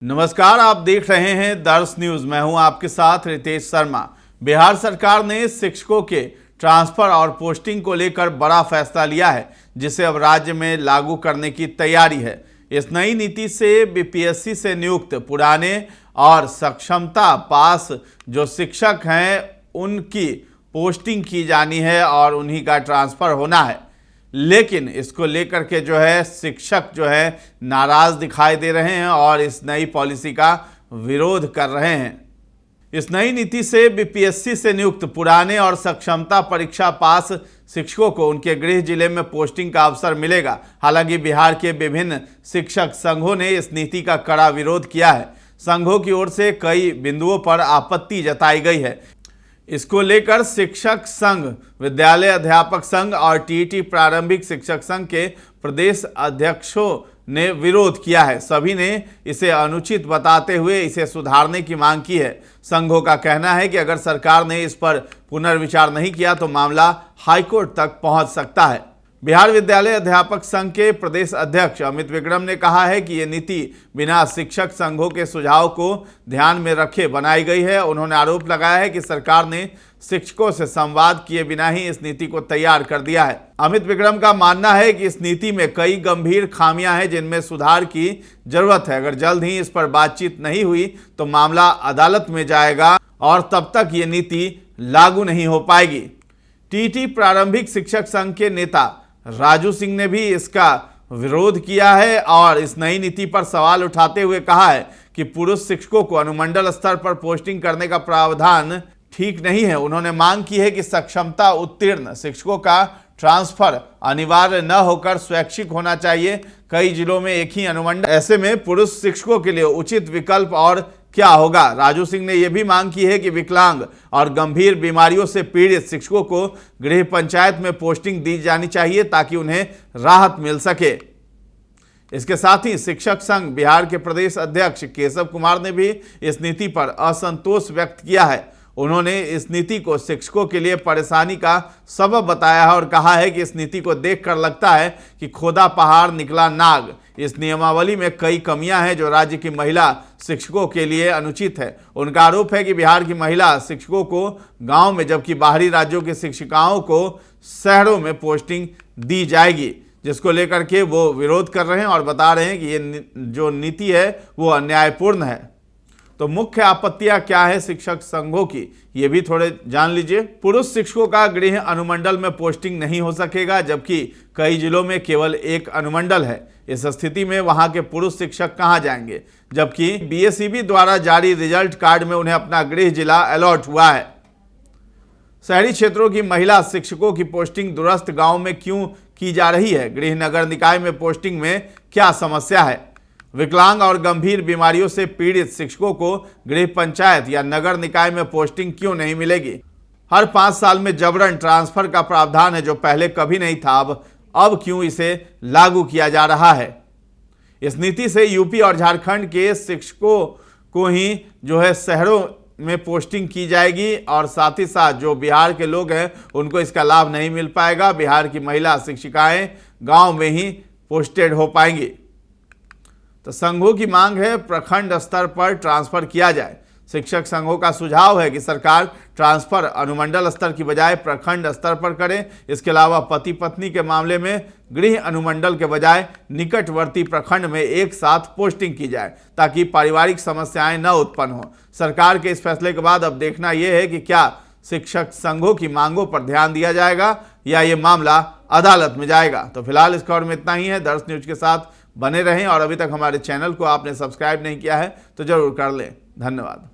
नमस्कार, आप देख रहे हैं दर्श न्यूज। मैं हूं आपके साथ रितेश शर्मा। बिहार सरकार ने शिक्षकों के ट्रांसफर और पोस्टिंग को लेकर बड़ा फैसला लिया है, जिसे अब राज्य में लागू करने की तैयारी है। इस नई नीति से बीपीएससी से नियुक्त पुराने और सक्षमता पास जो शिक्षक हैं उनकी पोस्टिंग की जानी है और उन्हीं का ट्रांसफर होना है। लेकिन इसको लेकर के शिक्षक नाराज दिखाई दे रहे हैं और इस नई पॉलिसी का विरोध कर रहे हैं। इस नई नीति से बीपीएससी से नियुक्त पुराने और सक्षमता परीक्षा पास शिक्षकों को उनके गृह जिले में पोस्टिंग का अवसर मिलेगा। हालांकि बिहार के विभिन्न शिक्षक संघों ने इस नीति का कड़ा विरोध किया है। संघों की ओर से कई बिंदुओं पर आपत्ति जताई गई है। इसको लेकर शिक्षक संघ, विद्यालय अध्यापक संघ और टीईटी प्रारंभिक शिक्षक संघ के प्रदेश अध्यक्षों ने विरोध किया है। सभी ने इसे अनुचित बताते हुए इसे सुधारने की मांग की है। संघों का कहना है कि अगर सरकार ने इस पर पुनर्विचार नहीं किया तो मामला हाईकोर्ट तक पहुंच सकता है। बिहार विद्यालय अध्यापक संघ के प्रदेश अध्यक्ष अमित विक्रम ने कहा है कि ये नीति बिना शिक्षक संघों के सुझाव को ध्यान में रखे बनाई गई है। उन्होंने आरोप लगाया है कि सरकार ने शिक्षकों से संवाद किए बिना ही इस नीति को तैयार कर दिया है। अमित विक्रम का मानना है कि इस नीति में कई गंभीर खामियां हैं जिनमें सुधार की जरूरत है। अगर जल्द ही इस पर बातचीत नहीं हुई तो मामला अदालत में जाएगा और तब तक ये नीति लागू नहीं हो पाएगी। टीईटी प्रारंभिक शिक्षक संघ के नेता राजू सिंह ने भी इसका विरोध किया है और इस नई नीति पर सवाल उठाते हुए कहा है कि पुरुष शिक्षकों को अनुमंडल स्तर पर पोस्टिंग करने का प्रावधान ठीक नहीं है। उन्होंने मांग की है कि सक्षमता उत्तीर्ण शिक्षकों का ट्रांसफर अनिवार्य न होकर स्वैच्छिक होना चाहिए। कई जिलों में एक ही अनुमंडल, ऐसे में पुरुष शिक्षकों के लिए उचित विकल्प और क्या होगा। राजू सिंह ने यह भी मांग की है कि विकलांग और गंभीर बीमारियों से पीड़ित शिक्षकों को गृह पंचायत में पोस्टिंग दी जानी चाहिए ताकि उन्हें राहत मिल सके। इसके साथ ही शिक्षक संघ बिहार के प्रदेश अध्यक्ष केशव कुमार ने भी इस नीति पर असंतोष व्यक्त किया है। उन्होंने इस नीति को शिक्षकों के लिए परेशानी का सबब बताया है और कहा है कि इस नीति को देखकर लगता है कि खोदा पहाड़ निकला नाग। इस नियमावली में कई कमियां हैं जो राज्य की महिला शिक्षकों के लिए अनुचित है। उनका आरोप है कि बिहार की महिला शिक्षकों को गांव में जबकि बाहरी राज्यों की शिक्षिकाओं को शहरों में पोस्टिंग दी जाएगी, जिसको लेकर के वो विरोध कर रहे हैं और बता रहे हैं कि ये जो नीति है वो अन्यायपूर्ण है। तो मुख्य आपत्तियां क्या है शिक्षक संघों की, ये भी थोड़े जान लीजिए। पुरुष शिक्षकों का गृह अनुमंडल में पोस्टिंग नहीं हो सकेगा, जबकि कई जिलों में केवल एक अनुमंडल है। इस स्थिति में वहां के पुरुष शिक्षक कहां जाएंगे, जबकि बीएसईबी द्वारा जारी रिजल्ट कार्ड में उन्हें अपना गृह जिला अलॉट हुआ है। शहरी क्षेत्रों की महिला शिक्षकों की पोस्टिंग दूरस्थ गांव में क्यों की जा रही है? गृह नगर निकाय में पोस्टिंग में क्या समस्या है? विकलांग और गंभीर बीमारियों से पीड़ित शिक्षकों को गृह पंचायत या नगर निकाय में पोस्टिंग क्यों नहीं मिलेगी? हर 5 साल में जबरन ट्रांसफर का प्रावधान है जो पहले कभी नहीं था, अब क्यों इसे लागू किया जा रहा है? इस नीति से यूपी और झारखंड के शिक्षकों को ही शहरों में पोस्टिंग की जाएगी और साथ ही साथ जो बिहार के लोग हैं उनको इसका लाभ नहीं मिल पाएगा। बिहार की महिला शिक्षिकाएं गांव में ही पोस्टेड हो पाएंगी। तो संघों की मांग है प्रखंड स्तर पर ट्रांसफर किया जाए। शिक्षक संघों का सुझाव है कि सरकार ट्रांसफर अनुमंडल स्तर की बजाय प्रखंड स्तर पर करे। इसके अलावा पति पत्नी के मामले में गृह अनुमंडल के बजाय निकटवर्ती प्रखंड में एक साथ पोस्टिंग की जाए ताकि पारिवारिक समस्याएं न उत्पन्न हो। सरकार के इस फैसले के बाद अब देखना यह है कि क्या शिक्षक संघों की मांगों पर ध्यान दिया जाएगा या ये मामला अदालत में जाएगा। तो फिलहाल इस खबर में इतना ही है। दर्श न्यूज के साथ बने रहें और अभी तक हमारे चैनल को आपने सब्सक्राइब नहीं किया है तो जरूर कर लें। धन्यवाद।